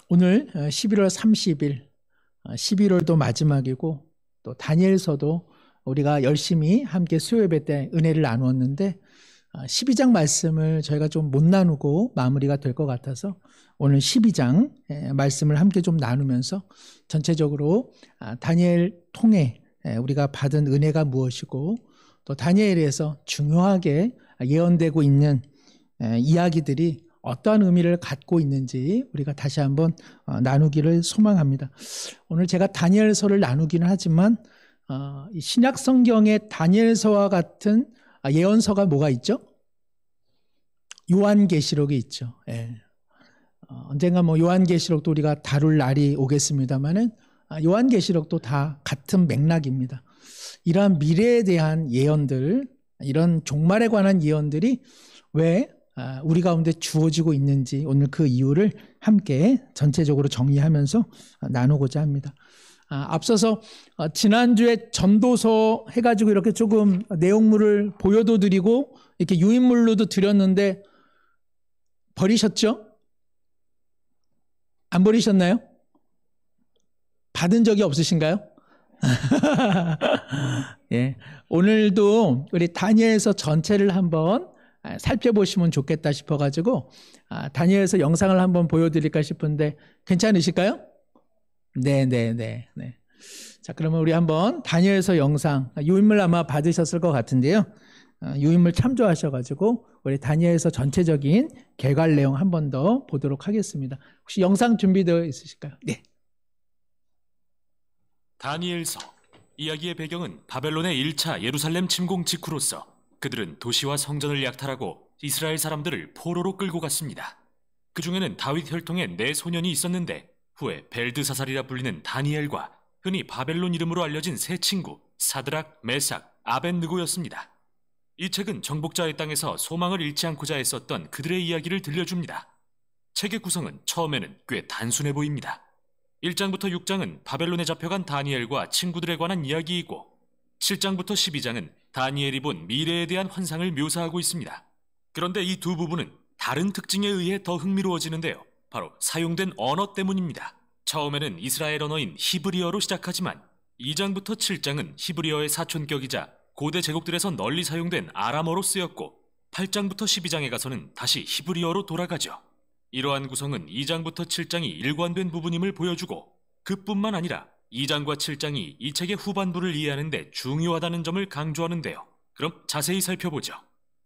오늘 11월 30일, 11월도 마지막이고 또 다니엘서도 우리가 열심히 함께 수요예배 때 은혜를 나누었는데 12장 말씀을 저희가 좀 못 나누고 마무리가 될 것 같아서 오늘 12장 말씀을 함께 좀 나누면서 전체적으로 다니엘 통해 우리가 받은 은혜가 무엇이고 또 다니엘에서 중요하게 예언되고 있는 이야기들이 어떠한 의미를 갖고 있는지 우리가 다시 한번 나누기를 소망합니다. 오늘 제가 다니엘서를 나누기는 하지만 신약 성경의 다니엘서와 같은 예언서가 뭐가 있죠? 요한계시록이 있죠. 예. 언젠가 요한계시록도 우리가 다룰 날이 오겠습니다만은 요한계시록도 다 같은 맥락입니다. 이러한 미래에 대한 예언들, 이런 종말에 관한 예언들이 왜 우리 가운데 주어지고 있는지 오늘 그 이유를 함께 전체적으로 정리하면서 나누고자 합니다. 앞서서 지난주에 전도서 해가지고 이렇게 조금 내용물을 보여도 드리고 이렇게 유인물로도 드렸는데 버리셨죠? 안 버리셨나요? 받은 적이 없으신가요? 예, 오늘도 우리 다니엘서 전체를 한번 살펴보시면 좋겠다 싶어가지고 다니엘서 영상을 한번 보여드릴까 싶은데 괜찮으실까요? 네. 자, 그러면 우리 한번 다니엘서 영상 유인물 아마 받으셨을 것 같은데요. 유인물 참조하셔가지고 우리 다니엘서 전체적인 개괄 내용 한 번 더 보도록 하겠습니다. 혹시 영상 준비되어 있으실까요? 네. 다니엘서. 이야기의 배경은 바벨론의 1차 예루살렘 침공 직후로서 그들은 도시와 성전을 약탈하고 이스라엘 사람들을 포로로 끌고 갔습니다. 그 중에는 다윗 혈통의 4소년이 있었는데 후에 벨드사살이라 불리는 다니엘과 흔히 바벨론 이름으로 알려진 세 친구 사드락, 메삭, 아벳느고였습니다. 이 책은 정복자의 땅에서 소망을 잃지 않고자 애썼던 그들의 이야기를 들려줍니다. 책의 구성은 처음에는 꽤 단순해 보입니다. 1장부터 6장은 바벨론에 잡혀간 다니엘과 친구들에 관한 이야기이고 7장부터 12장은 다니엘이 본 미래에 대한 환상을 묘사하고 있습니다. 그런데 이 두 부분은 다른 특징에 의해 더 흥미로워지는데요. 바로 사용된 언어 때문입니다. 처음에는 이스라엘 언어인 히브리어로 시작하지만 2장부터 7장은 히브리어의 사촌격이자 고대 제국들에서 널리 사용된 아람어로 쓰였고 8장부터 12장에 가서는 다시 히브리어로 돌아가죠. 이러한 구성은 2장부터 7장이 일관된 부분임을 보여주고 그뿐만 아니라 2장과 7장이 이 책의 후반부를 이해하는 데 중요하다는 점을 강조하는데요. 그럼 자세히 살펴보죠.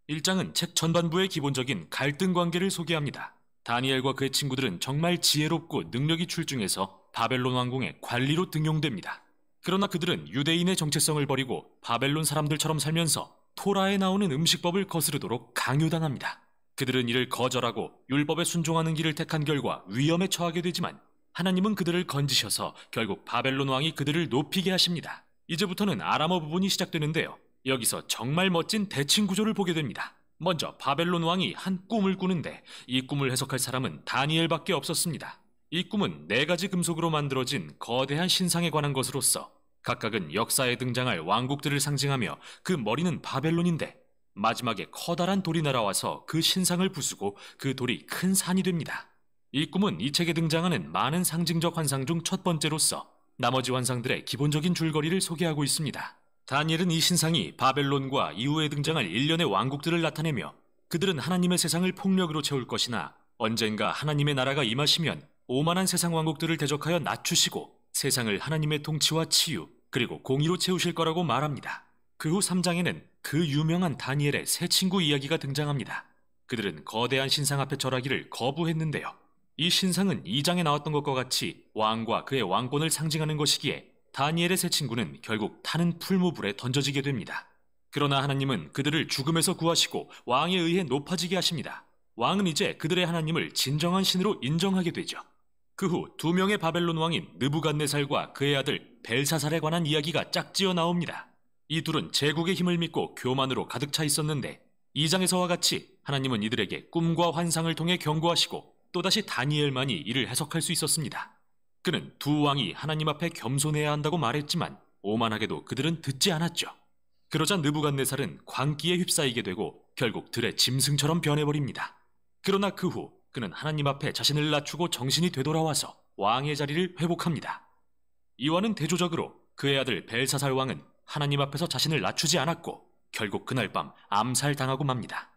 1장은 책 전반부의 기본적인 갈등 관계를 소개합니다. 다니엘과 그의 친구들은 정말 지혜롭고 능력이 출중해서 바벨론 왕궁의 관리로 등용됩니다. 그러나 그들은 유대인의 정체성을 버리고 바벨론 사람들처럼 살면서 토라에 나오는 음식법을 거스르도록 강요당합니다. 그들은 이를 거절하고 율법에 순종하는 길을 택한 결과 위험에 처하게 되지만 하나님은 그들을 건지셔서 결국 바벨론 왕이 그들을 높이게 하십니다. 이제부터는 아람어 부분이 시작되는데요. 여기서 정말 멋진 대칭 구조를 보게 됩니다. 먼저 바벨론 왕이 한 꿈을 꾸는데 이 꿈을 해석할 사람은 다니엘밖에 없었습니다. 이 꿈은 4가지 금속으로 만들어진 거대한 신상에 관한 것으로서 각각은 역사에 등장할 왕국들을 상징하며 그 머리는 바벨론인데 마지막에 커다란 돌이 날아와서 그 신상을 부수고 그 돌이 큰 산이 됩니다. 이 꿈은 이 책에 등장하는 많은 상징적 환상 중 첫 번째로서 나머지 환상들의 기본적인 줄거리를 소개하고 있습니다. 다니엘은 이 신상이 바벨론과 이후에 등장할 일련의 왕국들을 나타내며 그들은 하나님의 세상을 폭력으로 채울 것이나 언젠가 하나님의 나라가 임하시면 오만한 세상 왕국들을 대적하여 낮추시고 세상을 하나님의 통치와 치유 그리고 공의로 채우실 거라고 말합니다. 그 후 3장에는 그 유명한 다니엘의 세 친구 이야기가 등장합니다. 그들은 거대한 신상 앞에 절하기를 거부했는데요. 이 신상은 2장에 나왔던 것과 같이 왕과 그의 왕권을 상징하는 것이기에 다니엘의 세 친구는 결국 타는 풀무불에 던져지게 됩니다. 그러나 하나님은 그들을 죽음에서 구하시고 왕에 의해 높아지게 하십니다. 왕은 이제 그들의 하나님을 진정한 신으로 인정하게 되죠. 그 후 2명의 바벨론 왕인 느부갓네살과 그의 아들 벨사살에 관한 이야기가 짝지어 나옵니다. 이 둘은 제국의 힘을 믿고 교만으로 가득 차 있었는데 2장에서와 같이 하나님은 이들에게 꿈과 환상을 통해 경고하시고 또다시 다니엘만이 이를 해석할 수 있었습니다. 그는 두 왕이 하나님 앞에 겸손해야 한다고 말했지만 오만하게도 그들은 듣지 않았죠. 그러자 느부갓네살은 광기에 휩싸이게 되고 결국 들의 짐승처럼 변해버립니다. 그러나 그 후 그는 하나님 앞에 자신을 낮추고 정신이 되돌아와서 왕의 자리를 회복합니다. 이와는 대조적으로 그의 아들 벨사살 왕은 하나님 앞에서 자신을 낮추지 않았고 결국 그날 밤 암살당하고 맙니다.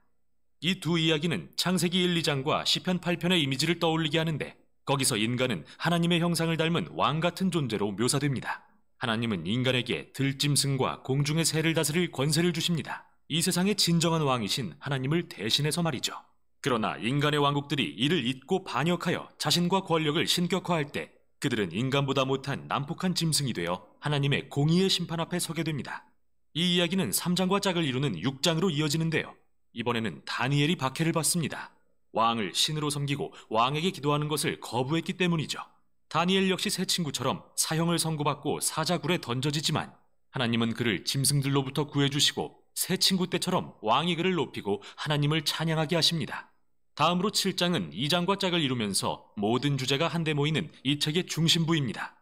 이 두 이야기는 창세기 1, 2장과 시편 8편의 이미지를 떠올리게 하는데 거기서 인간은 하나님의 형상을 닮은 왕 같은 존재로 묘사됩니다. 하나님은 인간에게 들짐승과 공중의 새를 다스릴 권세를 주십니다. 이 세상의 진정한 왕이신 하나님을 대신해서 말이죠. 그러나 인간의 왕국들이 이를 잊고 반역하여 자신과 권력을 신격화할 때 그들은 인간보다 못한 난폭한 짐승이 되어 하나님의 공의의 심판 앞에 서게 됩니다. 이 이야기는 3장과 짝을 이루는 6장으로 이어지는데요. 이번에는 다니엘이 박해를 받습니다. 왕을 신으로 섬기고 왕에게 기도하는 것을 거부했기 때문이죠. 다니엘 역시 새 친구처럼 사형을 선고받고 사자굴에 던져지지만 하나님은 그를 짐승들로부터 구해주시고 새 친구 때처럼 왕이 그를 높이고 하나님을 찬양하게 하십니다. 다음으로 7장은 2장과 짝을 이루면서 모든 주제가 한데 모이는 이 책의 중심부입니다.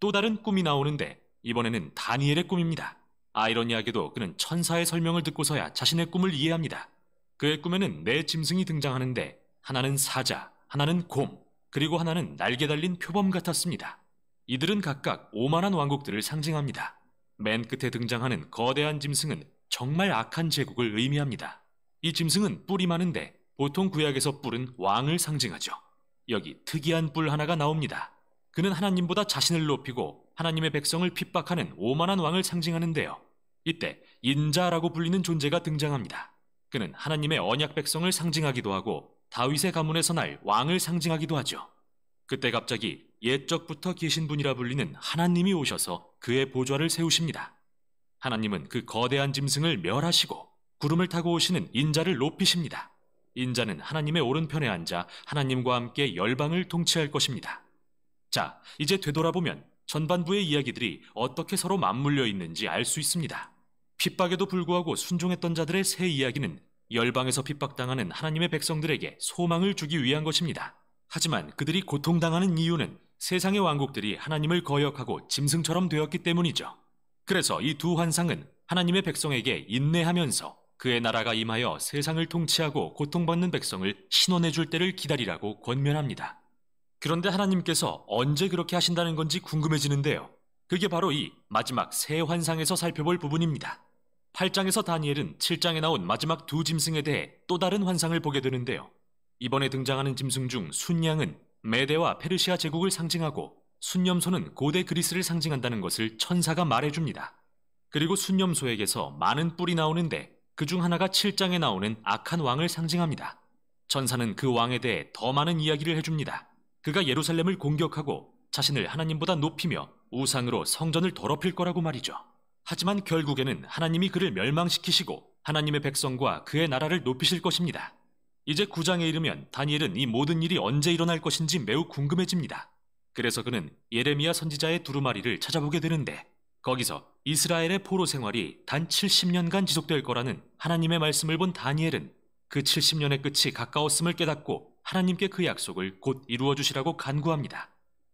또 다른 꿈이 나오는데 이번에는 다니엘의 꿈입니다. 아이러니하게도 그는 천사의 설명을 듣고서야 자신의 꿈을 이해합니다. 그의 꿈에는 네 짐승이 등장하는데 하나는 사자, 하나는 곰, 그리고 하나는 날개 달린 표범 같았습니다. 이들은 각각 오만한 왕국들을 상징합니다. 맨 끝에 등장하는 거대한 짐승은 정말 악한 제국을 의미합니다. 이 짐승은 뿔이 많은데 보통 구약에서 뿔은 왕을 상징하죠. 여기 특이한 뿔 하나가 나옵니다. 그는 하나님보다 자신을 높이고 하나님의 백성을 핍박하는 오만한 왕을 상징하는데요. 이때 인자라고 불리는 존재가 등장합니다. 그는 하나님의 언약 백성을 상징하기도 하고 다윗의 가문에서 날 왕을 상징하기도 하죠. 그때 갑자기 옛적부터 계신 분이라 불리는 하나님이 오셔서 그의 보좌를 세우십니다. 하나님은 그 거대한 짐승을 멸하시고 구름을 타고 오시는 인자를 높이십니다. 인자는 하나님의 오른편에 앉아 하나님과 함께 열방을 통치할 것입니다. 자, 이제 되돌아보면 전반부의 이야기들이 어떻게 서로 맞물려 있는지 알 수 있습니다. 핍박에도 불구하고 순종했던 자들의 새 이야기는 열방에서 핍박당하는 하나님의 백성들에게 소망을 주기 위한 것입니다. 하지만 그들이 고통당하는 이유는 세상의 왕국들이 하나님을 거역하고 짐승처럼 되었기 때문이죠. 그래서 이 두 환상은 하나님의 백성에게 인내하면서 그의 나라가 임하여 세상을 통치하고 고통받는 백성을 신원해 줄 때를 기다리라고 권면합니다. 그런데 하나님께서 언제 그렇게 하신다는 건지 궁금해지는데요. 그게 바로 이 마지막 새 환상에서 살펴볼 부분입니다. 8장에서 다니엘은 7장에 나온 마지막 두 짐승에 대해 또 다른 환상을 보게 되는데요. 이번에 등장하는 짐승 중 순양은 메대와 페르시아 제국을 상징하고 순념소는 고대 그리스를 상징한다는 것을 천사가 말해줍니다. 그리고 순념소에게서 많은 뿔이 나오는데 그중 하나가 7장에 나오는 악한 왕을 상징합니다. 천사는 그 왕에 대해 더 많은 이야기를 해줍니다. 그가 예루살렘을 공격하고 자신을 하나님보다 높이며 우상으로 성전을 더럽힐 거라고 말이죠. 하지만 결국에는 하나님이 그를 멸망시키시고 하나님의 백성과 그의 나라를 높이실 것입니다. 이제 9장에 이르면 다니엘은 이 모든 일이 언제 일어날 것인지 매우 궁금해집니다. 그래서 그는 예레미야 선지자의 두루마리를 찾아보게 되는데 거기서 이스라엘의 포로 생활이 단 70년간 지속될 거라는 하나님의 말씀을 본 다니엘은 그 70년의 끝이 가까웠음을 깨닫고 하나님께 그 약속을 곧 이루어 주시라고 간구합니다.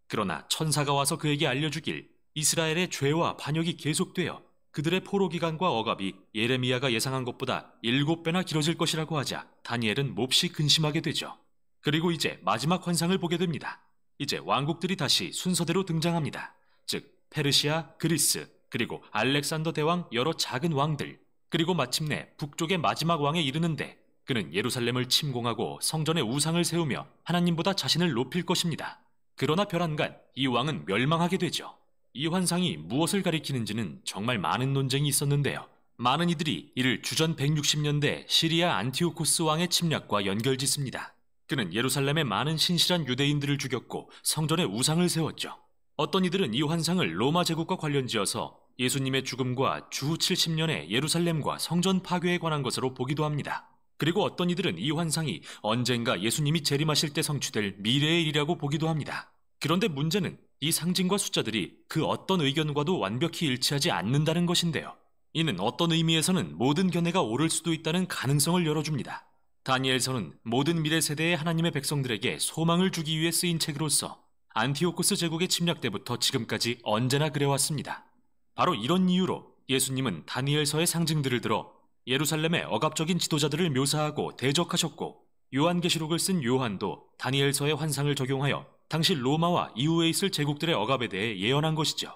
그러나 천사가 와서 그에게 알려주길 이스라엘의 죄와 반역이 계속되어 그들의 포로 기간과 억압이 예레미야가 예상한 것보다 7배나 길어질 것이라고 하자 다니엘은 몹시 근심하게 되죠. 그리고 이제 마지막 환상을 보게 됩니다. 이제 왕국들이 다시 순서대로 등장합니다. 즉 페르시아, 그리스, 그리고 알렉산더 대왕 여러 작은 왕들, 그리고 마침내 북쪽의 마지막 왕에 이르는데 그는 예루살렘을 침공하고 성전에 우상을 세우며 하나님보다 자신을 높일 것입니다. 그러나 별안간 이 왕은 멸망하게 되죠. 이 환상이 무엇을 가리키는지는 정말 많은 논쟁이 있었는데요. 많은 이들이 이를 주전 160년대 시리아 안티오코스 왕의 침략과 연결짓습니다. 그는 예루살렘의 많은 신실한 유대인들을 죽였고 성전에 우상을 세웠죠. 어떤 이들은 이 환상을 로마 제국과 관련지어서 예수님의 죽음과 주후 70년의 예루살렘과 성전 파괴에 관한 것으로 보기도 합니다. 그리고 어떤 이들은 이 환상이 언젠가 예수님이 재림하실 때 성취될 미래의 일이라고 보기도 합니다. 그런데 문제는 이 상징과 숫자들이 그 어떤 의견과도 완벽히 일치하지 않는다는 것인데요. 이는 어떤 의미에서는 모든 견해가 옳을 수도 있다는 가능성을 열어줍니다. 다니엘서는 모든 미래 세대의 하나님의 백성들에게 소망을 주기 위해 쓰인 책으로서 안티오코스 제국의 침략 때부터 지금까지 언제나 그래왔습니다. 바로 이런 이유로 예수님은 다니엘서의 상징들을 들어 예루살렘의 억압적인 지도자들을 묘사하고 대적하셨고 요한계시록을 쓴 요한도 다니엘서의 환상을 적용하여 당시 로마와 이후에 있을 제국들의 억압에 대해 예언한 것이죠.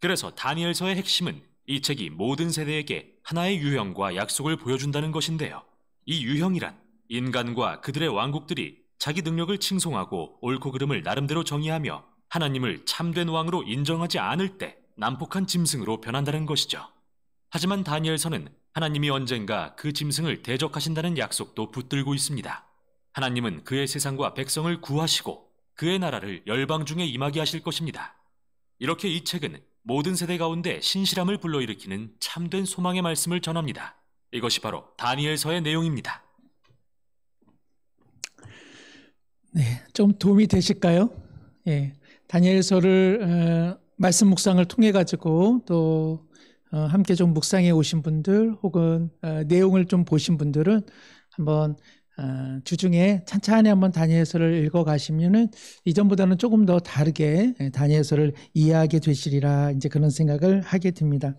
그래서 다니엘서의 핵심은 이 책이 모든 세대에게 하나의 유형과 약속을 보여준다는 것인데요. 이 유형이란 인간과 그들의 왕국들이 자기 능력을 칭송하고 옳고 그름을 나름대로 정의하며 하나님을 참된 왕으로 인정하지 않을 때 난폭한 짐승으로 변한다는 것이죠. 하지만 다니엘서는 하나님이 언젠가 그 짐승을 대적하신다는 약속도 붙들고 있습니다. 하나님은 그의 세상과 백성을 구하시고 그의 나라를 열방 중에 임하게 하실 것입니다. 이렇게 이 책은 모든 세대 가운데 신실함을 불러일으키는 참된 소망의 말씀을 전합니다. 이것이 바로 다니엘서의 내용입니다. 네, 좀 도움이 되실까요? 예, 다니엘서를 말씀 묵상을 통해 가지고 또 함께 좀 묵상해 오신 분들 혹은 내용을 좀 보신 분들은 한번 주중에 찬찬히 한번 다니엘서를 읽어 가시면은 이전보다는 조금 더 다르게 다니엘서를 이해하게 되시리라 이제 그런 생각을 하게 됩니다.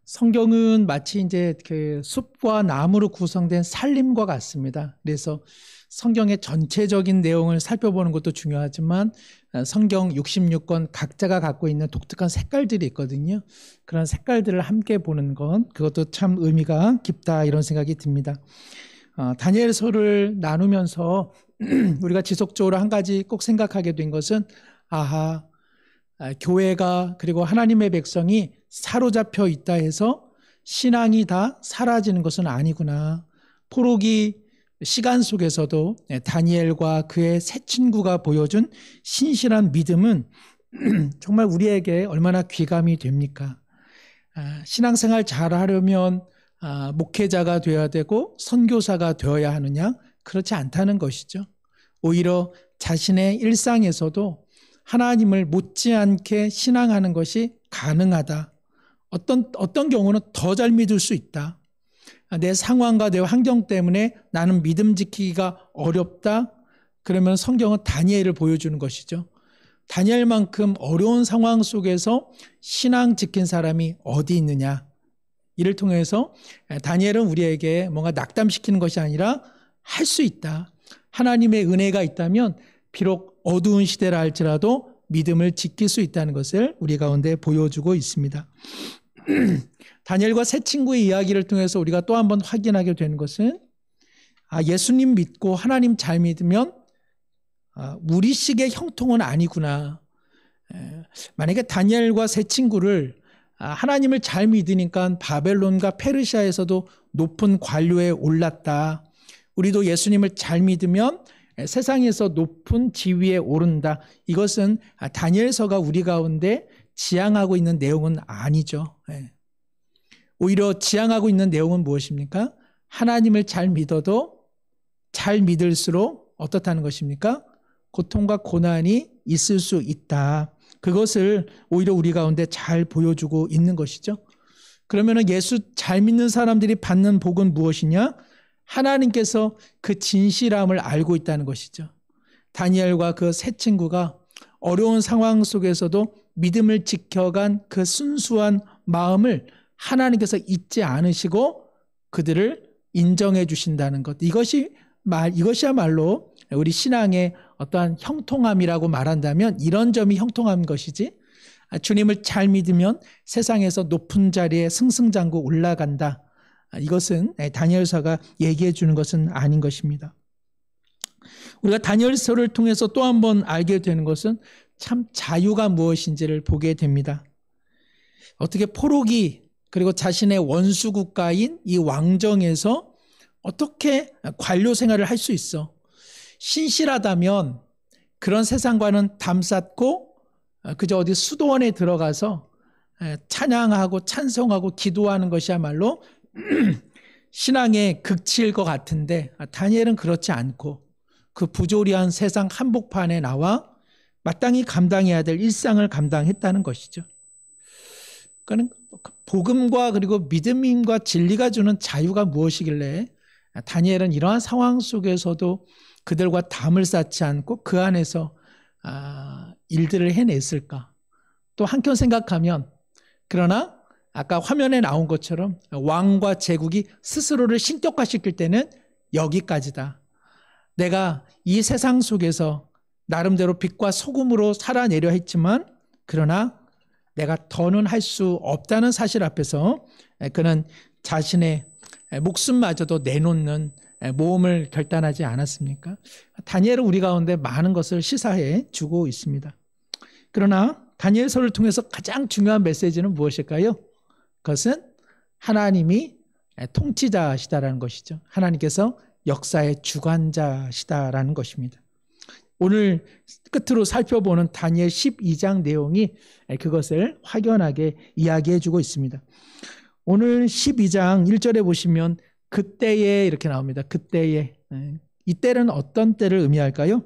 성경은 마치 이제 그 숲과 나무로 구성된 산림과 같습니다. 그래서 성경의 전체적인 내용을 살펴보는 것도 중요하지만 성경 66권 각자가 갖고 있는 독특한 색깔들이 있거든요. 그런 색깔들을 함께 보는 건 그것도 참 의미가 깊다 이런 생각이 듭니다. 다니엘서를 나누면서 우리가 지속적으로 한 가지 꼭 생각하게 된 것은 교회가 그리고 하나님의 백성이 사로잡혀 있다 해서 신앙이 다 사라지는 것은 아니구나. 포로기 시간 속에서도 다니엘과 그의 세 친구가 보여준 신실한 믿음은 정말 우리에게 얼마나 귀감이 됩니까? 신앙생활 잘하려면 목회자가 되어야 되고 선교사가 되어야 하느냐? 그렇지 않다는 것이죠. 오히려 자신의 일상에서도 하나님을 못지않게 신앙하는 것이 가능하다. 어떤 경우는 더 잘 믿을 수 있다. 내 상황과 내 환경 때문에 나는 믿음 지키기가 어렵다. 그러면 성경은 다니엘을 보여주는 것이죠. 다니엘만큼 어려운 상황 속에서 신앙 지킨 사람이 어디 있느냐. 이를 통해서 다니엘은 우리에게 뭔가 낙담시키는 것이 아니라 할 수 있다. 하나님의 은혜가 있다면 비록 어두운 시대라 할지라도 믿음을 지킬 수 있다는 것을 우리 가운데 보여주고 있습니다. 다니엘과 세 친구의 이야기를 통해서 우리가 또 한 번 확인하게 되는 것은 예수님 믿고 하나님 잘 믿으면 우리식의 형통은 아니구나. 만약에 다니엘과 세 친구를 하나님을 잘 믿으니까 바벨론과 페르시아에서도 높은 관료에 올랐다. 우리도 예수님을 잘 믿으면 세상에서 높은 지위에 오른다. 이것은 다니엘서가 우리 가운데 지향하고 있는 내용은 아니죠. 오히려 지향하고 있는 내용은 무엇입니까? 하나님을 잘 믿어도 잘 믿을수록 어떻다는 것입니까? 고통과 고난이 있을 수 있다. 그것을 오히려 우리 가운데 잘 보여주고 있는 것이죠. 그러면 예수 잘 믿는 사람들이 받는 복은 무엇이냐? 하나님께서 그 진실함을 알고 있다는 것이죠. 다니엘과 그 세 친구가 어려운 상황 속에서도 믿음을 지켜간 그 순수한 마음을 하나님께서 잊지 않으시고 그들을 인정해 주신다는 것. 이것이야말로 우리 신앙의 어떠한 형통함이라고 말한다면 이런 점이 형통한 것이지, 주님을 잘 믿으면 세상에서 높은 자리에 승승장구 올라간다. 이것은 다니엘서가 얘기해 주는 것은 아닌 것입니다. 우리가 다니엘서를 통해서 또 한 번 알게 되는 것은 참 자유가 무엇인지를 보게 됩니다. 어떻게 포로기 그리고 자신의 원수 국가인 이 왕정에서 어떻게 관료 생활을 할 수 있어? 신실하다면 그런 세상과는 담쌓고 그저 어디 수도원에 들어가서 찬양하고 찬송하고 기도하는 것이야말로 신앙의 극치일 것 같은데, 다니엘은 그렇지 않고 그 부조리한 세상 한복판에 나와 마땅히 감당해야 될 일상을 감당했다는 것이죠. 그러니까 복음과 그리고 믿음과 진리가 주는 자유가 무엇이길래 다니엘은 이러한 상황 속에서도 그들과 담을 쌓지 않고 그 안에서 일들을 해냈을까? 또 한편 생각하면, 그러나 아까 화면에 나온 것처럼 왕과 제국이 스스로를 신격화시킬 때는 여기까지다. 내가 이 세상 속에서 나름대로 빛과 소금으로 살아내려 했지만 그러나 내가 더는 할 수 없다는 사실 앞에서 그는 자신의 목숨마저도 내놓는 모험을 결단하지 않았습니까? 다니엘은 우리 가운데 많은 것을 시사해 주고 있습니다. 그러나 다니엘서를 통해서 가장 중요한 메시지는 무엇일까요? 그것은 하나님이 통치자시다라는 것이죠. 하나님께서 역사의 주관자시다라는 것입니다. 오늘 끝으로 살펴보는 다니엘 12장 내용이 그것을 확연하게 이야기해 주고 있습니다. 오늘 12장 1절에 보시면 그때에 이렇게 나옵니다. 그때에. 이 때는 어떤 때를 의미할까요?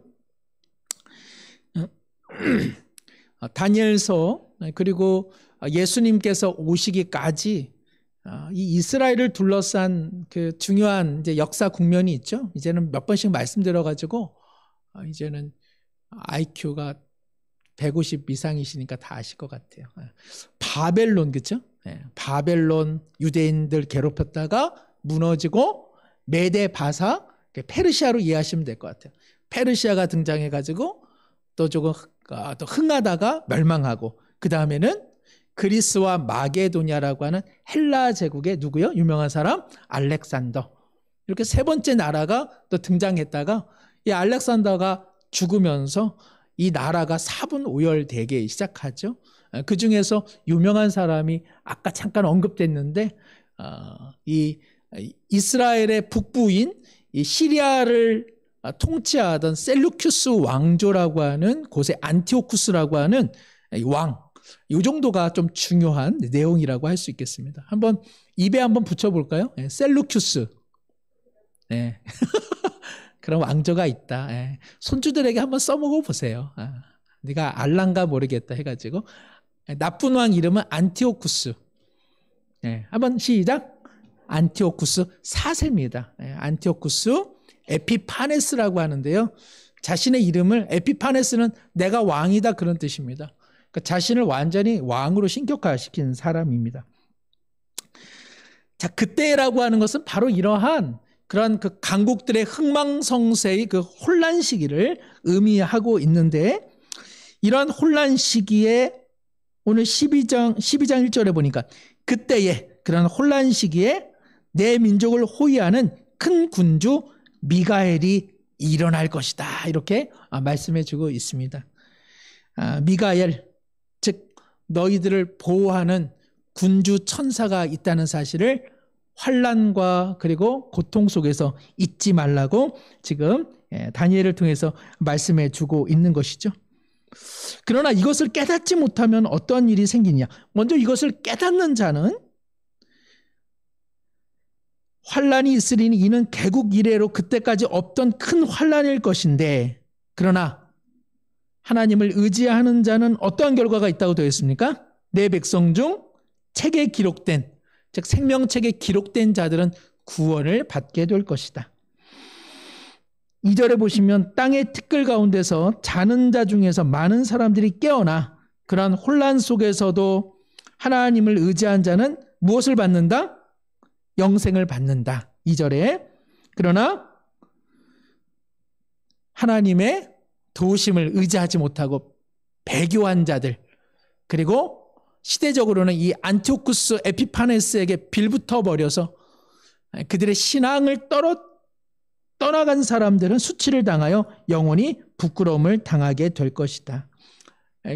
다니엘서 그리고 예수님께서 오시기까지 이 이스라엘을 둘러싼 그 중요한 이제 역사 국면이 있죠. 이제는 몇 번씩 말씀드려가지고 이제는 IQ가 150 이상이시니까 다 아실 것 같아요. 바벨론, 그렇죠? 바벨론 유대인들 괴롭혔다가 무너지고 메데 바사 페르시아로 이해하시면 될 것 같아요. 페르시아가 등장해가지고 또 조금 또 흥하다가 멸망하고 그 다음에는 그리스와 마게도냐라고 하는 헬라 제국의 누구요? 유명한 사람 알렉산더. 이렇게 세 번째 나라가 또 등장했다가 이 알렉산더가 죽으면서 이 나라가 사분오열되기 시작하죠. 그 중에서 유명한 사람이 아까 잠깐 언급됐는데 이 이스라엘의 북부인 이 시리아를 통치하던 셀루큐스 왕조라고 하는 곳의 안티오쿠스라고 하는 왕, 이 정도가 좀 중요한 내용이라고 할 수 있겠습니다. 한번 입에 한번 붙여볼까요? 셀루큐스. 네. 그런 왕조가 있다. 손주들에게 한번 써먹어 보세요. 네가 알란가 모르겠다 해가지고 나쁜 왕 이름은 안티오쿠스. 한번 시작. 안티오쿠스 4세입니다. 안티오쿠스 에피파네스라고 하는데요. 자신의 이름을 에피파네스는 내가 왕이다 그런 뜻입니다. 그러니까 자신을 완전히 왕으로 신격화시킨 사람입니다. 자, 그때라고 하는 것은 바로 이러한 그런 그 강국들의 흥망성쇠의 그 혼란 시기를 의미하고 있는데 이러한 혼란 시기에 오늘 12장 1절에 보니까 그때에 그런 혼란 시기에 내 민족을 호위하는 큰 군주 미가엘이 일어날 것이다. 이렇게 말씀해 주고 있습니다. 미가엘, 즉 너희들을 보호하는 군주 천사가 있다는 사실을 환난과 그리고 고통 속에서 잊지 말라고 지금 다니엘을 통해서 말씀해 주고 있는 것이죠. 그러나 이것을 깨닫지 못하면 어떤 일이 생기냐? 먼저 이것을 깨닫는 자는 환난이 있으리니 이는 개국 이래로 그때까지 없던 큰 환난일 것인데 그러나 하나님을 의지하는 자는 어떠한 결과가 있다고 되어 있습니까? 내 백성 중 책에 기록된 즉 생명책에 기록된 자들은 구원을 받게 될 것이다. 2절에 보시면 땅의 티끌 가운데서 자는 자 중에서 많은 사람들이 깨어나 그러한 혼란 속에서도 하나님을 의지한 자는 무엇을 받는다? 영생을 받는다. 2절에 그러나 하나님의 도우심을 의지하지 못하고 배교한 자들 그리고 시대적으로는 이 안티오쿠스 에피파네스에게 빌붙어 버려서 그들의 신앙을 떠나간 사람들은 수치를 당하여 영원히 부끄러움을 당하게 될 것이다.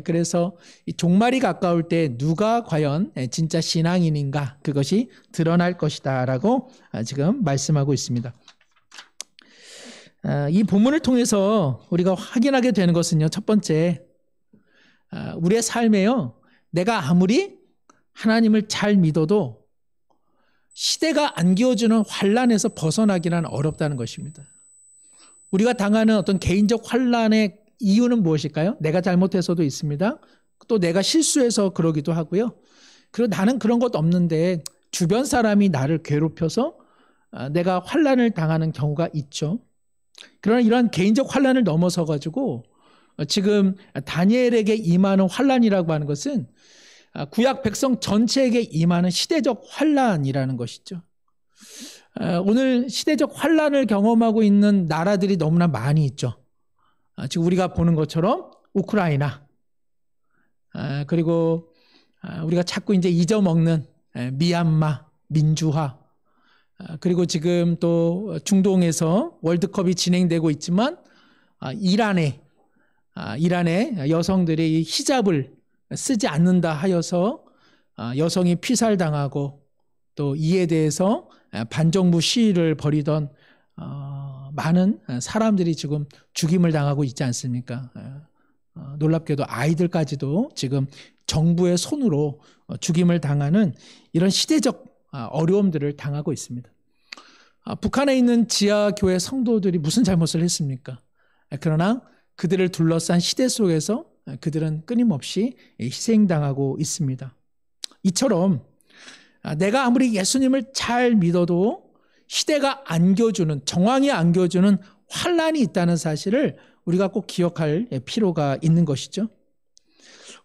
그래서 이 종말이 가까울 때 누가 과연 진짜 신앙인인가 그것이 드러날 것이다 라고 지금 말씀하고 있습니다. 이 본문을 통해서 우리가 확인하게 되는 것은요. 첫 번째, 우리의 삶에요. 내가 아무리 하나님을 잘 믿어도 시대가 안겨주는 환난에서 벗어나기는 어렵다는 것입니다. 우리가 당하는 어떤 개인적 환난의 이유는 무엇일까요? 내가 잘못해서도 있습니다. 또 내가 실수해서 그러기도 하고요. 그리고 나는 그런 것 없는데 주변 사람이 나를 괴롭혀서 내가 환난을 당하는 경우가 있죠. 그러나 이러한 개인적 환난을 넘어서 가지고 지금 다니엘에게 임하는 환난이라고 하는 것은 구약 백성 전체에게 임하는 시대적 환난이라는 것이죠. 오늘 시대적 환란을 경험하고 있는 나라들이 너무나 많이 있죠. 지금 우리가 보는 것처럼 우크라이나, 그리고 우리가 자꾸 이제 잊어먹는 미얀마, 민주화, 그리고 지금 또 중동에서 월드컵이 진행되고 있지만 이란의 여성들이 히잡을 쓰지 않는다 하여서 여성이 피살당하고 또 이에 대해서 반정부 시위를 벌이던 많은 사람들이 지금 죽임을 당하고 있지 않습니까? 놀랍게도 아이들까지도 지금 정부의 손으로 죽임을 당하는 이런 시대적 어려움들을 당하고 있습니다. 북한에 있는 지하교회 성도들이 무슨 잘못을 했습니까? 그러나 그들을 둘러싼 시대 속에서 그들은 끊임없이 희생당하고 있습니다. 이처럼 내가 아무리 예수님을 잘 믿어도 시대가 안겨주는, 정황이 안겨주는 환란이 있다는 사실을 우리가 꼭 기억할 필요가 있는 것이죠.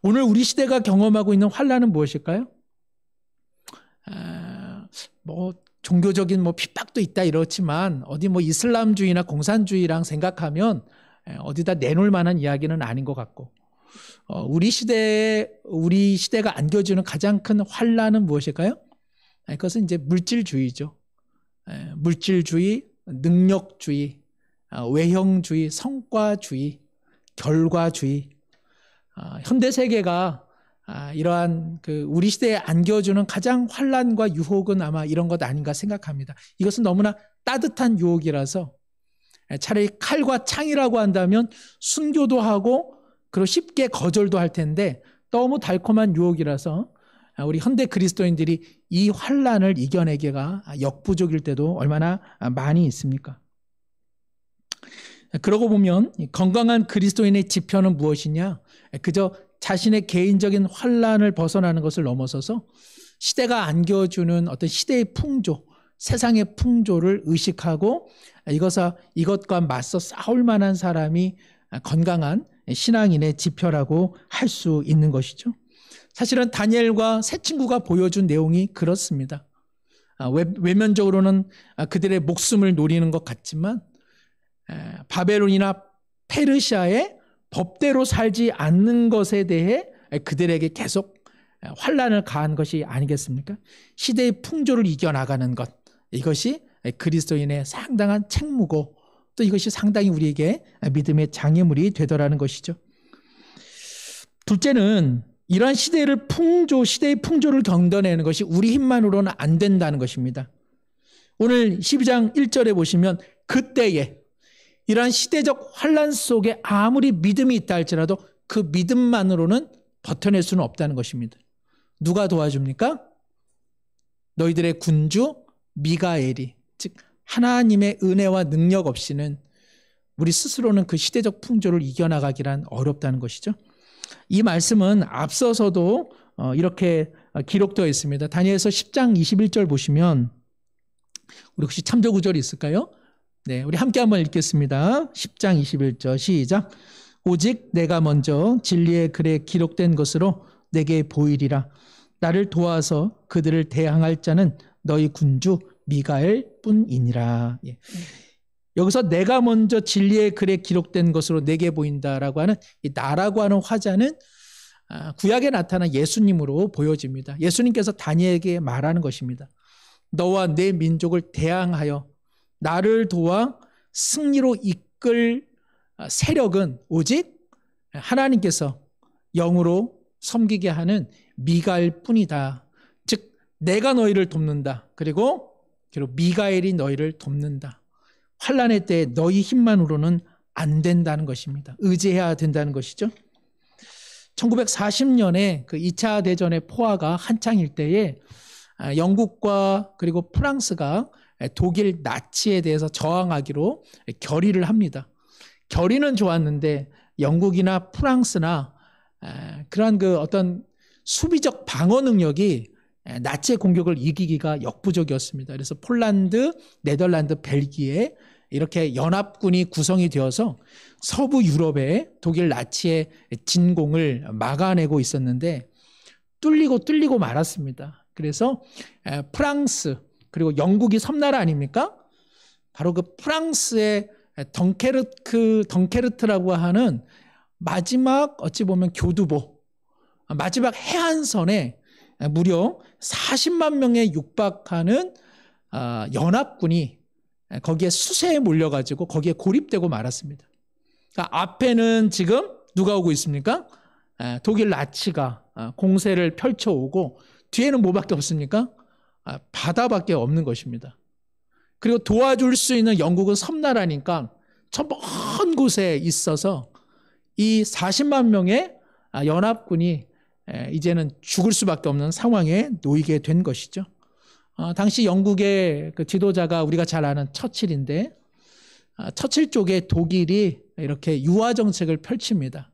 오늘 우리 시대가 경험하고 있는 환란은 무엇일까요? 종교적인 핍박도 있다 이렇지만 어디 이슬람주의나 공산주의랑 생각하면 어디다 내놓을 만한 이야기는 아닌 것 같고, 우리 시대가 안겨주는 가장 큰 환란은 무엇일까요? 그것은 이제 물질주의죠. 물질주의, 능력주의, 외형주의, 성과주의, 결과주의. 현대 세계가 이러한 우리 시대에 안겨주는 가장 환란과 유혹은 아마 이런 것 아닌가 생각합니다. 이것은 너무나 따뜻한 유혹이라서 차라리 칼과 창이라고 한다면 순교도 하고 그리고 쉽게 거절도 할 텐데, 너무 달콤한 유혹이라서 우리 현대 그리스도인들이 이 환란을 이겨내기가 역부족일 때도 얼마나 많이 있습니까? 그러고 보면 건강한 그리스도인의 지표는 무엇이냐? 그저 자신의 개인적인 환란을 벗어나는 것을 넘어서서 시대가 안겨주는 어떤 시대의 풍조, 세상의 풍조를 의식하고 이것과 맞서 싸울 만한 사람이 건강한 신앙인의 지표라고 할 수 있는 것이죠. 사실은 다니엘과 세 친구가 보여준 내용이 그렇습니다. 외면적으로는 그들의 목숨을 노리는 것 같지만 바벨론이나 페르시아의 법대로 살지 않는 것에 대해 그들에게 계속 환란을 가한 것이 아니겠습니까? 시대의 풍조를 이겨나가는 것, 이것이 그리스도인의 상당한 책무고 또 이것이 상당히 우리에게 믿음의 장애물이 되더라는 것이죠. 둘째는 이러한 시대의 풍조를 견뎌내는 것이 우리 힘만으로는 안 된다는 것입니다. 오늘 12장 1절에 보시면 그때에 이러한 시대적 환란 속에 아무리 믿음이 있다 할지라도 그 믿음만으로는 버텨낼 수는 없다는 것입니다. 누가 도와줍니까? 너희들의 군주 미가엘이, 즉 하나님의 은혜와 능력 없이는 우리 스스로는 그 시대적 풍조를 이겨나가기란 어렵다는 것이죠. 이 말씀은 앞서서도 이렇게 기록되어 있습니다. 다니엘서 10장 21절 보시면 우리 혹시 참조 구절이 있을까요? 네, 우리 함께 한번 읽겠습니다. 10장 21절 시작. 오직 내가 먼저 진리의 글에 기록된 것으로 내게 보이리라. 나를 도와서 그들을 대항할 자는 너희 군주 미가엘 뿐이니라. 예. 여기서 내가 먼저 진리의 글에 기록된 것으로 내게 보인다라고 하는 이 나라고 하는 화자는 구약에 나타난 예수님으로 보여집니다. 예수님께서 다니엘에게 말하는 것입니다. 너와 내 민족을 대항하여 나를 도와 승리로 이끌 세력은 오직 하나님께서 영으로 섬기게 하는 미가엘 뿐이다. 즉 내가 너희를 돕는다. 그리고 미가엘이 너희를 돕는다. 환난의 때에 너희 힘만으로는 안 된다는 것입니다. 의지해야 된다는 것이죠. 1940년에 그 2차 대전의 포화가 한창일 때에 영국과 그리고 프랑스가 독일 나치에 대해서 저항하기로 결의를 합니다. 결의는 좋았는데 영국이나 프랑스나 그러한 그 어떤 수비적 방어 능력이 나치의 공격을 이기기가 역부족이었습니다. 그래서 폴란드, 네덜란드, 벨기에 이렇게 연합군이 구성이 되어서 서부 유럽에 독일 나치의 진공을 막아내고 있었는데 뚫리고 말았습니다. 그래서 프랑스, 그리고 영국이 섬나라 아닙니까? 바로 그 프랑스의 덩케르트라고 하는 마지막 어찌 보면 교두보, 마지막 해안선에 무려 40만 명에 육박하는 연합군이 거기에 수세에 몰려가지고 거기에 고립되고 말았습니다. 그러니까 앞에는 지금 누가 오고 있습니까? 독일 나치가 공세를 펼쳐오고 뒤에는 뭐밖에 없습니까? 바다밖에 없는 것입니다. 그리고 도와줄 수 있는 영국은 섬나라니까 저 먼 곳에 있어서 이 40만 명의 연합군이 이제는 죽을 수밖에 없는 상황에 놓이게 된 것이죠. 당시 영국의 그 지도자가 우리가 잘 아는 처칠인데 처칠 쪽에 독일이 이렇게 유화 정책을 펼칩니다.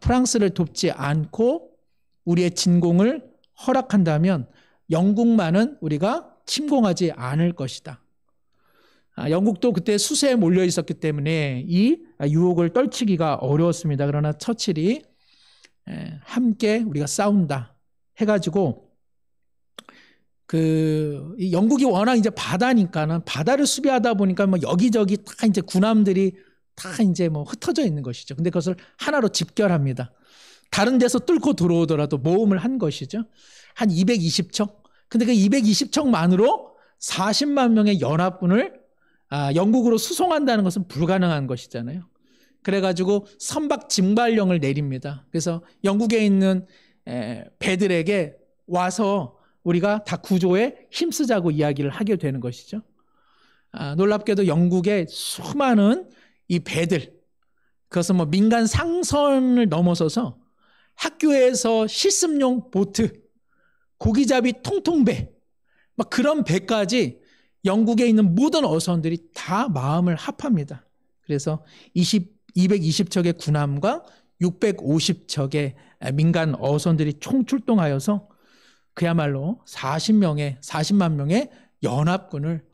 프랑스를 돕지 않고 우리의 진공을 허락한다면 영국만은 우리가 침공하지 않을 것이다. 영국도 그때 수세에 몰려 있었기 때문에 이 유혹을 떨치기가 어려웠습니다. 그러나 처칠이 함께 우리가 싸운다 해가지고 이 영국이 워낙 이제 바다니까는 바다를 수비하다 보니까 뭐 여기저기 다 이제 군함들이 다 이제 뭐 흩어져 있는 것이죠. 근데 그것을 하나로 집결합니다. 다른 데서 뚫고 들어오더라도 모험을 한 것이죠. 한 220척. 근데 그 220척만으로 40만 명의 연합군을 영국으로 수송한다는 것은 불가능한 것이잖아요. 그래가지고 선박 징발령을 내립니다. 그래서 영국에 있는 배들에게 와서 우리가 다 구조에 힘쓰자고 이야기를 하게 되는 것이죠. 놀랍게도 영국의 수많은 이 배들, 그것은 뭐 민간 상선을 넘어서서 학교에서 실습용 보트, 고기잡이 통통배, 막 그런 배까지 영국에 있는 모든 어선들이 다 마음을 합합니다. 그래서 220척의 군함과 650척의 민간 어선들이 총출동하여서 그야말로 40만 명의 연합군을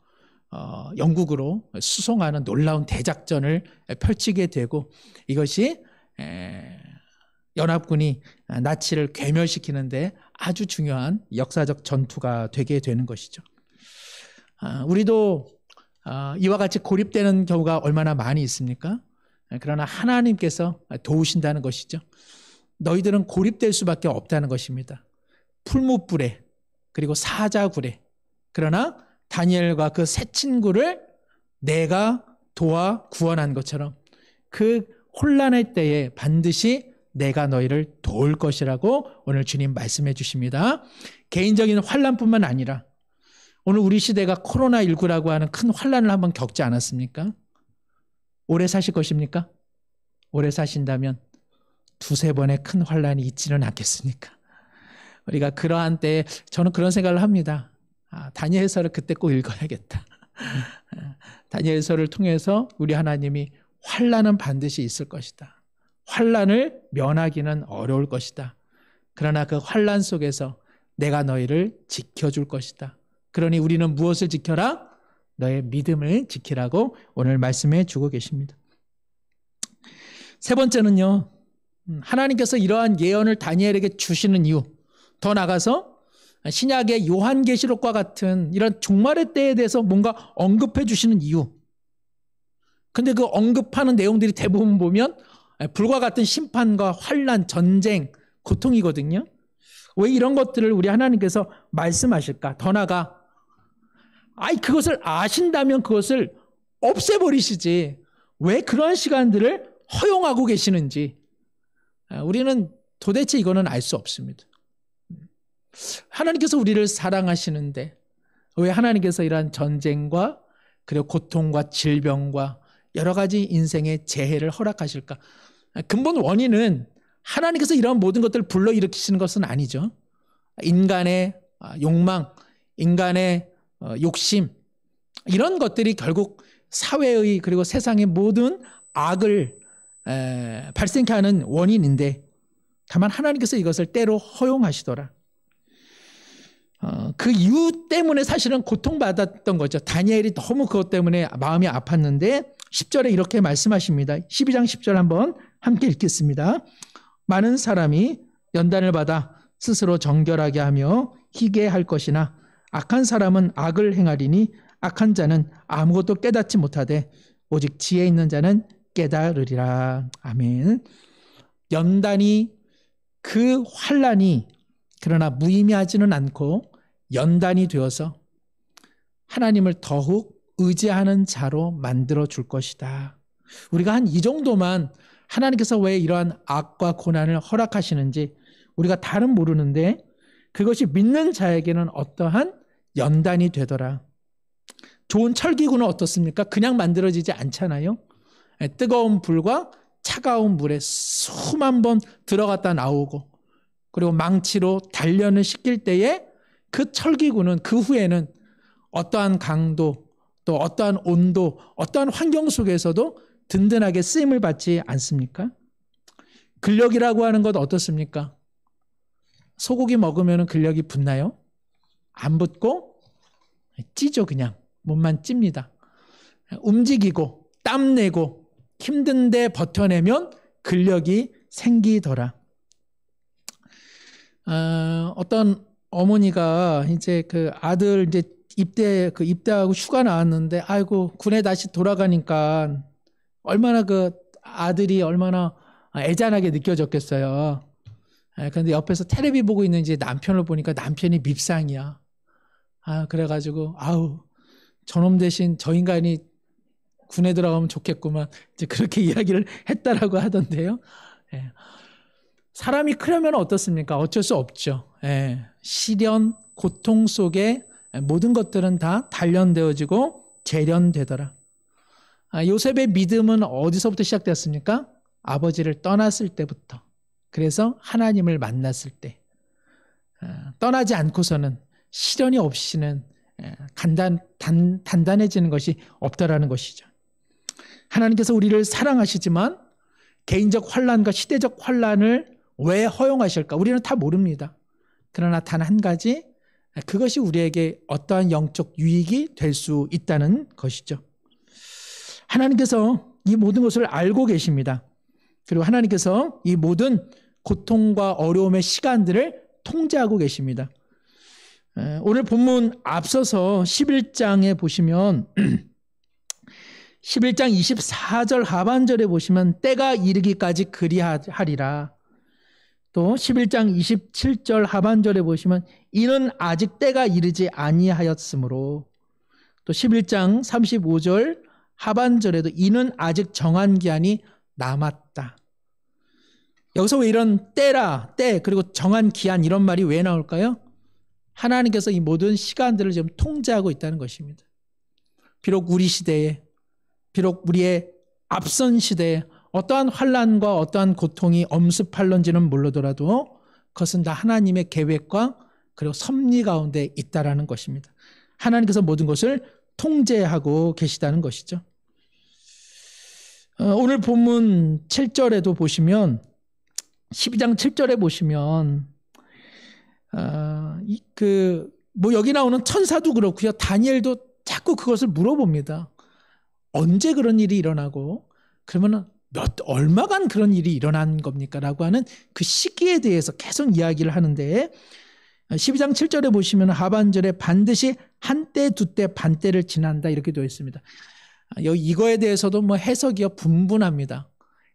영국으로 수송하는 놀라운 대작전을 펼치게 되고 이것이 연합군이 나치를 괴멸시키는데 아주 중요한 역사적 전투가 되게 되는 것이죠. 우리도 이와 같이 고립되는 경우가 얼마나 많이 있습니까? 그러나 하나님께서 도우신다는 것이죠. 너희들은 고립될 수밖에 없다는 것입니다. 풀무불에 그리고 사자굴에. 그러나 다니엘과 그 세 친구를 내가 도와 구원한 것처럼 그 혼란의 때에 반드시 내가 너희를 도울 것이라고 오늘 주님 말씀해 주십니다. 개인적인 환난뿐만 아니라 오늘 우리 시대가 코로나19라고 하는 큰 환난을 한번 겪지 않았습니까? 오래 사실 것입니까? 오래 사신다면 두세 번의 큰 환난이 있지는 않겠습니까? 우리가 그러한 때에 저는 그런 생각을 합니다. 다니엘서를 그때 꼭 읽어야겠다. 다니엘서를 통해서 우리 하나님이 환난은 반드시 있을 것이다. 환난을 면하기는 어려울 것이다. 그러나 그 환난 속에서 내가 너희를 지켜줄 것이다. 그러니 우리는 무엇을 지켜라? 너의 믿음을 지키라고 오늘 말씀해 주고 계십니다. 세 번째는요. 하나님께서 이러한 예언을 다니엘에게 주시는 이유, 더 나아가서 신약의 요한계시록과 같은 이런 종말의 때에 대해서 뭔가 언급해 주시는 이유. 근데 그 언급하는 내용들이 대부분 보면 불과 같은 심판과 환난, 전쟁, 고통이거든요. 왜 이런 것들을 우리 하나님께서 말씀하실까? 더 나아가 그것을 아신다면 그것을 없애버리시지. 왜 그런 시간들을 허용하고 계시는지 우리는 도대체 이거는 알 수 없습니다. 하나님께서 우리를 사랑하시는데 왜 하나님께서 이러한 전쟁과 그리고 고통과 질병과 여러 가지 인생의 재해를 허락하실까? 근본 원인은 하나님께서 이러한 모든 것들을 불러일으키시는 것은 아니죠. 인간의 욕망, 인간의 욕심, 이런 것들이 결국 사회의 그리고 세상의 모든 악을 발생케 하는 원인인데 다만 하나님께서 이것을 때로 허용하시더라. 그 이유 때문에 사실은 고통받았던 거죠. 다니엘이 너무 그것 때문에 마음이 아팠는데 10절에 이렇게 말씀하십니다. 12장 10절 한번 함께 읽겠습니다. 많은 사람이 연단을 받아 스스로 정결하게 하며 희게 할 것이나 악한 사람은 악을 행하리니 악한 자는 아무것도 깨닫지 못하되 오직 지혜 있는 자는 깨달으리라. 아멘. 연단이 그 환난이 그러나 무의미하지는 않고 연단이 되어서 하나님을 더욱 의지하는 자로 만들어 줄 것이다. 우리가 한 이 정도만 하나님께서 왜 이러한 악과 고난을 허락하시는지 우리가 다른 모르는데 그것이 믿는 자에게는 어떠한 연단이 되더라. 좋은 철기구는 어떻습니까? 그냥 만들어지지 않잖아요. 뜨거운 불과 차가운 물에 수만 번 들어갔다 나오고 그리고 망치로 단련을 시킬 때에 그 철기구는 그 후에는 어떠한 강도 또 어떠한 온도 어떠한 환경 속에서도 든든하게 쓰임을 받지 않습니까? 근력이라고 하는 것 어떻습니까? 소고기 먹으면 근력이 붙나요? 안 붙고 찌죠. 그냥 몸만 찝니다. 움직이고 땀내고 힘든데 버텨내면 근력이 생기더라. 어떤 어머니가 이제 그 아들 이제 입대하고 휴가 나왔는데 아이고 군에 다시 돌아가니까 얼마나 그 아들이 얼마나 애잔하게 느껴졌겠어요. 그런데 옆에서 텔레비 보고 있는 이제 남편을 보니까 남편이 밉상이야. 그래가지고 아우 저놈 대신 저 인간이 군에 들어가면 좋겠구만. 이제 그렇게 이야기를 했다라고 하던데요. 사람이 크려면 어떻습니까? 어쩔 수 없죠. 시련, 고통 속에 모든 것들은 다 단련되어지고 재련되더라. 요셉의 믿음은 어디서부터 시작되었습니까? 아버지를 떠났을 때부터. 그래서 하나님을 만났을 때. 떠나지 않고서는 시련이 없이는 단단해지는 것이 없다라는 것이죠. 하나님께서 우리를 사랑하시지만 개인적 환난과 시대적 환난을 왜 허용하실까? 우리는 다 모릅니다. 그러나 단 한 가지, 그것이 우리에게 어떠한 영적 유익이 될 수 있다는 것이죠. 하나님께서 이 모든 것을 알고 계십니다. 그리고 하나님께서 이 모든 고통과 어려움의 시간들을 통제하고 계십니다. 오늘 본문 앞서서 11장에 보시면 11장 24절 하반절에 보시면 때가 이르기까지 그리하리라. 또 11장 27절 하반절에 보시면 이는 아직 때가 이르지 아니하였으므로 또 11장 35절 하반절에도 이는 아직 정한 기한이 남았다. 여기서 왜 이런 때 그리고 정한 기한 이런 말이 왜 나올까요? 하나님께서 이 모든 시간들을 지금 통제하고 있다는 것입니다. 비록 우리 시대에 비록 우리의 앞선 시대에 어떠한 환난과 어떠한 고통이 엄습할런지는 모르더라도 그것은 다 하나님의 계획과 그리고 섭리 가운데 있다라는 것입니다. 하나님께서 모든 것을 통제하고 계시다는 것이죠. 오늘 본문 7절에도 보시면 12장 7절에 보시면 여기 나오는 천사도 그렇고요. 다니엘도 자꾸 그것을 물어봅니다. 언제 그런 일이 일어나고 그러면 얼마간 그런 일이 일어난 겁니까? 라고 하는 그 시기에 대해서 계속 이야기를 하는데 12장 7절에 보시면 하반절에 반드시 한때 두때 반때를 지난다 이렇게 되어 있습니다. 이거에 대해서도 해석이 분분합니다.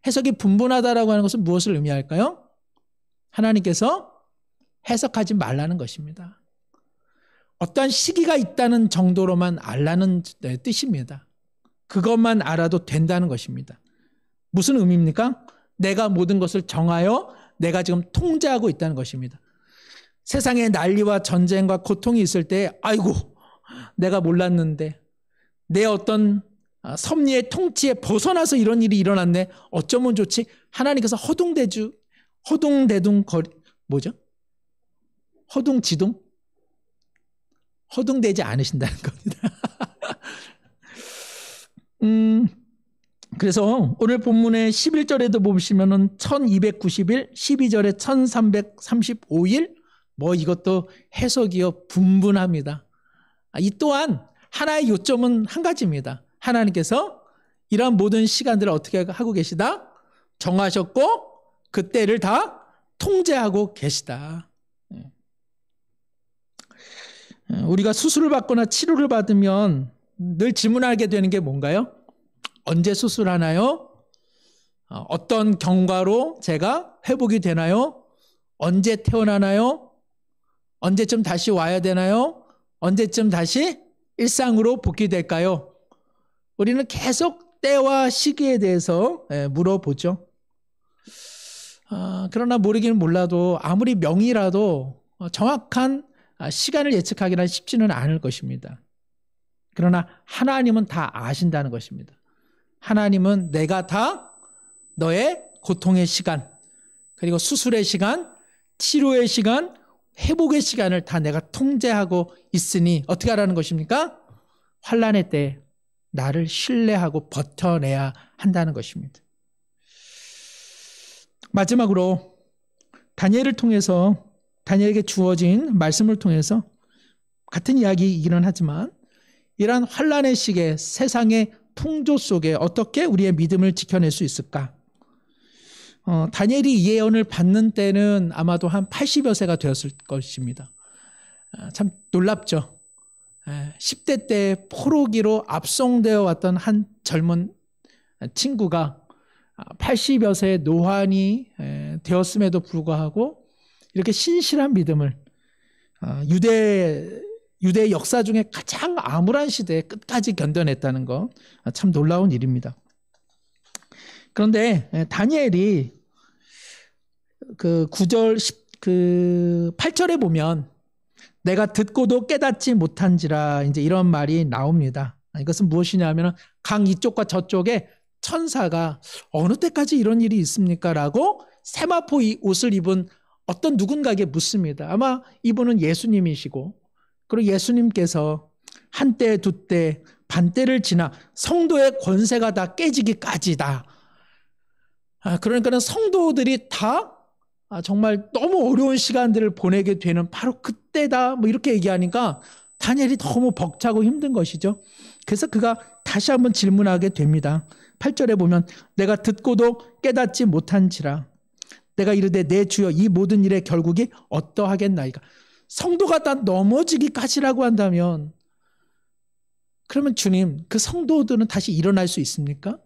해석이 분분하다라고 하는 것은 무엇을 의미할까요? 하나님께서 해석하지 말라는 것입니다. 어떠한 시기가 있다는 정도로만 알라는 뜻입니다. 그것만 알아도 된다는 것입니다. 무슨 의미입니까? 내가 모든 것을 정하여 내가 지금 통제하고 있다는 것입니다. 세상에 난리와 전쟁과 고통이 있을 때 아이고 내가 몰랐는데 내 어떤 섭리의 통치에 벗어나서 이런 일이 일어났네. 어쩌면 좋지? 하나님께서 허둥대지 않으신다는 겁니다. 그래서 오늘 본문의 11절에도 보시면은 1290일, 12절에 1335일, 이것도 해석이요 분분합니다. 이 또한 하나의 요점은 한 가지입니다. 하나님께서 이러한 모든 시간들을 어떻게 하고 계시다? 정하셨고 그 때를 다 통제하고 계시다. 우리가 수술을 받거나 치료를 받으면 늘 질문하게 되는 게 뭔가요? 언제 수술하나요? 어떤 경과로 제가 회복이 되나요? 언제 태어나나요? 언제쯤 다시 와야 되나요? 언제쯤 다시 일상으로 복귀될까요? 우리는 계속 때와 시기에 대해서 물어보죠. 그러나 모르기는 몰라도 아무리 명의라도 정확한 시간을 예측하기는 쉽지는 않을 것입니다. 그러나 하나님은 다 아신다는 것입니다. 하나님은 내가 다 너의 고통의 시간, 그리고 수술의 시간, 치료의 시간, 회복의 시간을 다 내가 통제하고 있으니 어떻게 하라는 것입니까? 환난의 때 나를 신뢰하고 버텨내야 한다는 것입니다. 마지막으로 다니엘을 통해서, 다니엘에게 주어진 말씀을 통해서 같은 이야기이기는 하지만 이러한 환난의 시기에 세상의 풍조 속에 어떻게 우리의 믿음을 지켜낼 수 있을까? 다니엘이 이 예언을 받는 때는 아마도 한 80여 세가 되었을 것입니다. 참 놀랍죠. 10대 때 포로기로 압송되어 왔던 한 젊은 친구가 80여 세의 노환이 되었음에도 불구하고 이렇게 신실한 믿음을 유대 역사 중에 가장 암울한 시대에 끝까지 견뎌냈다는 거 참 놀라운 일입니다. 그런데 다니엘이 그 8절에 보면 내가 듣고도 깨닫지 못한지라 이제 이런 말이 나옵니다. 이것은 무엇이냐면 강 이쪽과 저쪽에 천사가 어느 때까지 이런 일이 있습니까? 라고 세마포 옷을 입은 어떤 누군가에게 묻습니다. 아마 이분은 예수님이시고, 그리고 예수님께서 한때 두때 반때를 지나 성도의 권세가 다 깨지기까지다. 그러니까는 성도들이 다 정말 너무 어려운 시간들을 보내게 되는 바로 그때다. 뭐 이렇게 얘기하니까 다니엘이 너무 벅차고 힘든 것이죠. 그래서 그가 다시 한번 질문하게 됩니다. 8절에 보면 내가 듣고도 깨닫지 못한지라 내가 이르되 내 주여 이 모든 일의 결국이 어떠하겠나이까. 성도가 다 넘어지기까지라고 한다면 그러면 주님, 그 성도들은 다시 일어날 수 있습니까?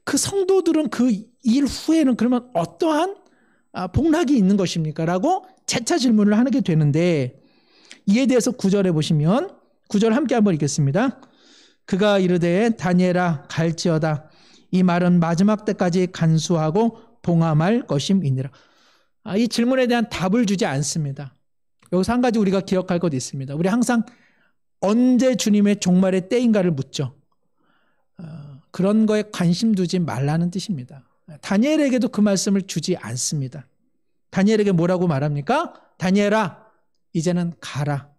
그 성도들은 그 일 후에는 그러면 어떠한 복락이 있는 것입니까? 라고 재차 질문을 하게 되는데 이에 대해서 9절에 보시면 9절 함께 한번 읽겠습니다. 그가 이르되 다니엘아 갈지어다 이 말은 마지막 때까지 간수하고 봉함할 것임이니라. 이 질문에 대한 답을 주지 않습니다. 여기서 한 가지 우리가 기억할 것 있습니다. 우리 항상 언제 주님의 종말의 때인가를 묻죠. 그런 거에 관심 두지 말라는 뜻입니다. 다니엘에게도 그 말씀을 주지 않습니다. 다니엘에게 뭐라고 말합니까? 다니엘아, 이제는 가라.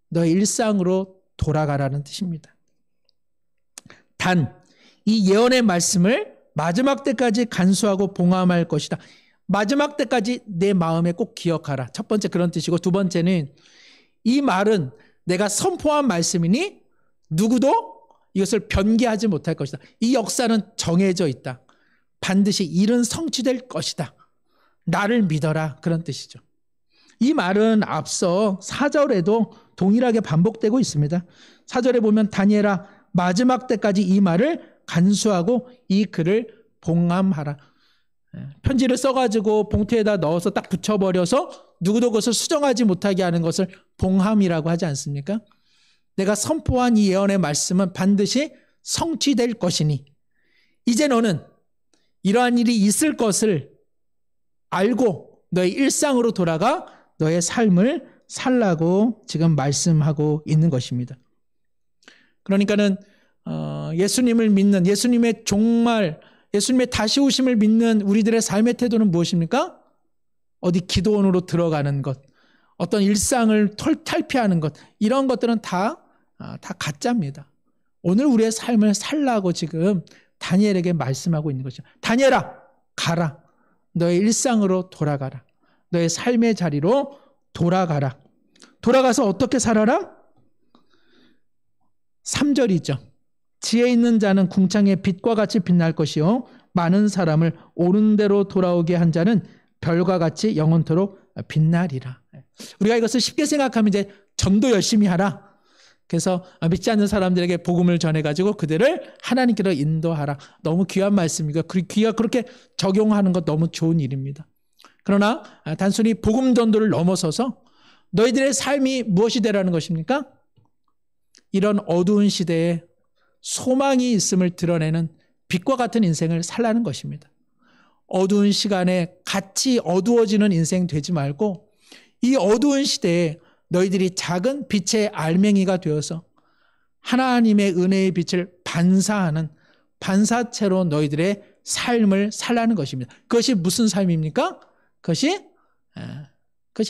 너의 일상으로 돌아가라는 뜻입니다. 단, 이 예언의 말씀을 마지막 때까지 간수하고 봉함할 것이다. 마지막 때까지 내 마음에 꼭 기억하라. 첫 번째 그런 뜻이고, 두 번째는 이 말은 내가 선포한 말씀이니 누구도 이것을 변개하지 못할 것이다. 이 역사는 정해져 있다. 반드시 일은 성취될 것이다. 나를 믿어라. 그런 뜻이죠. 이 말은 앞서 4절에도 동일하게 반복되고 있습니다. 4절에 보면 다니엘아 마지막 때까지 이 말을 간수하고 이 글을 봉함하라. 편지를 써가지고 봉투에다 넣어서 딱 붙여버려서 누구도 그것을 수정하지 못하게 하는 것을 봉함이라고 하지 않습니까? 내가 선포한 이 예언의 말씀은 반드시 성취될 것이니 이제 너는 이러한 일이 있을 것을 알고 너의 일상으로 돌아가 너의 삶을 살라고 지금 말씀하고 있는 것입니다. 그러니까는 예수님을 믿는, 예수님의 종말, 예수님의 다시 오심을 믿는 우리들의 삶의 태도는 무엇입니까? 어디 기도원으로 들어가는 것, 어떤 일상을 탈피하는 것, 이런 것들은 다 가짜입니다. 오늘 우리의 삶을 살라고 지금 다니엘에게 말씀하고 있는 것이죠. 다니엘아, 가라. 너의 일상으로 돌아가라. 너의 삶의 자리로 돌아가라. 돌아가서 어떻게 살아라? 3절이죠. 지혜 있는 자는 궁창의 빛과 같이 빛날 것이요 많은 사람을 옳은 대로 돌아오게 한 자는 별과 같이 영원토록 빛나리라. 우리가 이것을 쉽게 생각하면 이제 전도 열심히 하라. 그래서 믿지 않는 사람들에게 복음을 전해가지고 그들을 하나님께로 인도하라. 너무 귀한 말씀이고 귀가 그렇게 적용하는 것 너무 좋은 일입니다. 그러나 단순히 복음 전도를 넘어서서 너희들의 삶이 무엇이 되라는 것입니까? 이런 어두운 시대에 소망이 있음을 드러내는 빛과 같은 인생을 살라는 것입니다. 어두운 시간에 같이 어두워지는 인생 되지 말고 이 어두운 시대에 너희들이 작은 빛의 알맹이가 되어서 하나님의 은혜의 빛을 반사하는 반사체로 너희들의 삶을 살라는 것입니다. 그것이 무슨 삶입니까? 그것이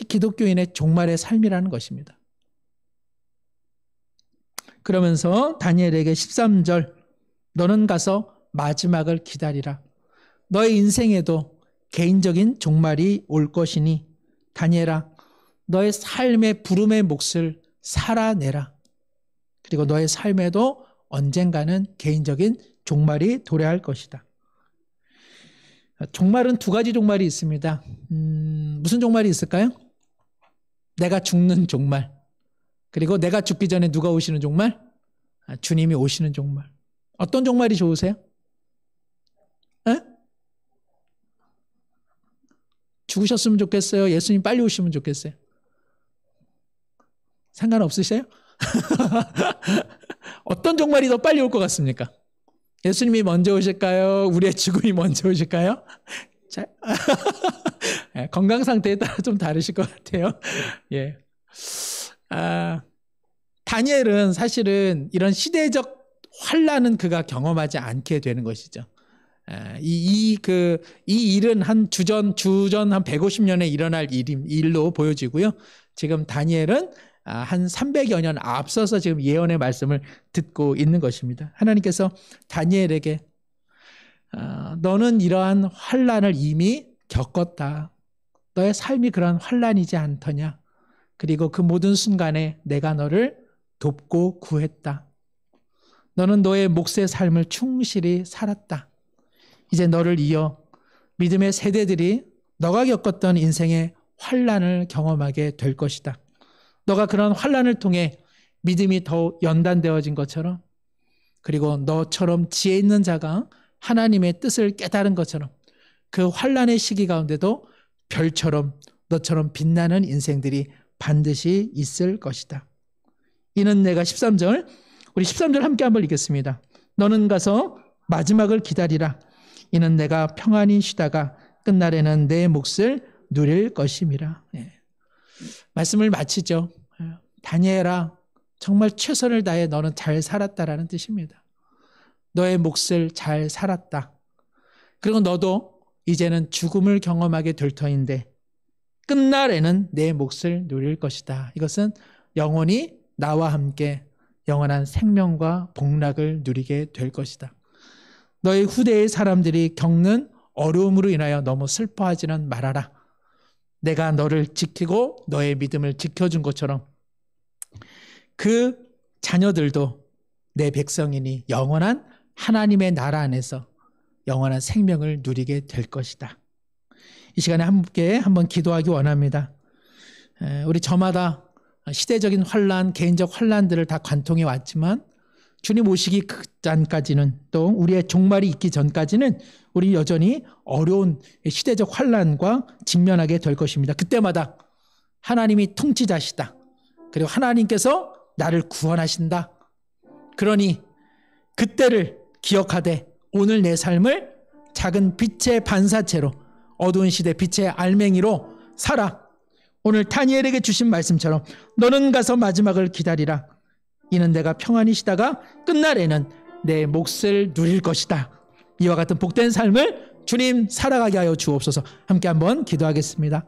기독교인의 종말의 삶이라는 것입니다. 그러면서 다니엘에게 13절 너는 가서 마지막을 기다리라. 너의 인생에도 개인적인 종말이 올 것이니 다니엘아 너의 삶의 부름의 몫을 살아내라. 그리고 너의 삶에도 언젠가는 개인적인 종말이 도래할 것이다. 종말은 두 가지 종말이 있습니다. 무슨 종말이 있을까요? 내가 죽는 종말. 그리고 내가 죽기 전에 누가 오시는 종말? 주님이 오시는 종말. 어떤 종말이 좋으세요? 에? 죽으셨으면 좋겠어요? 예수님 빨리 오시면 좋겠어요? 상관없으세요? 어떤 종말이 더 빨리 올 것 같습니까? 예수님이 먼저 오실까요? 우리의 죽음이 먼저 오실까요? 자, 건강 상태에 따라 좀 다르실 것 같아요. 예. 다니엘은 사실은 이런 시대적 환란은 그가 경험하지 않게 되는 것이죠. 이 일은 한 주전 한 150년에 일어날 일로 보여지고요. 지금 다니엘은 한 300여 년 앞서서 지금 예언의 말씀을 듣고 있는 것입니다. 하나님께서 다니엘에게 너는 이러한 환란을 이미 겪었다. 너의 삶이 그러한 환란이지 않더냐. 그리고 그 모든 순간에 내가 너를 돕고 구했다. 너는 너의 몫의 삶을 충실히 살았다. 이제 너를 이어 믿음의 세대들이 너가 겪었던 인생의 환란을 경험하게 될 것이다. 너가 그런 환란을 통해 믿음이 더욱 연단되어진 것처럼 그리고 너처럼 지혜 있는 자가 하나님의 뜻을 깨달은 것처럼 그 환란의 시기 가운데도 별처럼 너처럼 빛나는 인생들이 반드시 있을 것이다. 이는 내가 13절 우리 13절 함께 한번 읽겠습니다. 너는 가서 마지막을 기다리라. 이는 내가 평안히 쉬다가 끝날에는 내 몫을 누릴 것임이라. 예. 말씀을 마치죠. 다니엘아 정말 최선을 다해 너는 잘 살았다라는 뜻입니다. 너의 몫을 잘 살았다. 그리고 너도 이제는 죽음을 경험하게 될 터인데 끝날에는 내 몫을 누릴 것이다. 이것은 영원히 나와 함께 영원한 생명과 복락을 누리게 될 것이다. 너의 후대의 사람들이 겪는 어려움으로 인하여 너무 슬퍼하지는 말아라. 내가 너를 지키고 너의 믿음을 지켜준 것처럼 그 자녀들도 내 백성이니 영원한 하나님의 나라 안에서 영원한 생명을 누리게 될 것이다. 이 시간에 함께 한번 기도하기 원합니다. 우리 저마다 시대적인 환란, 개인적 환란들을 다 관통해 왔지만 주님 오시기 전까지는 또 우리의 종말이 있기 전까지는 우리 여전히 어려운 시대적 환란과 직면하게 될 것입니다. 그때마다 하나님이 통치자시다. 그리고 하나님께서 나를 구원하신다. 그러니 그때를 기억하되 오늘 내 삶을 작은 빛의 반사체로 어두운 시대 빛의 알맹이로 살아. 오늘 다니엘에게 주신 말씀처럼 너는 가서 마지막을 기다리라. 이는 내가 평안히 쉬다가 끝날에는 내 몫을 누릴 것이다. 이와 같은 복된 삶을 주님 살아가게 하여 주옵소서. 함께 한번 기도하겠습니다.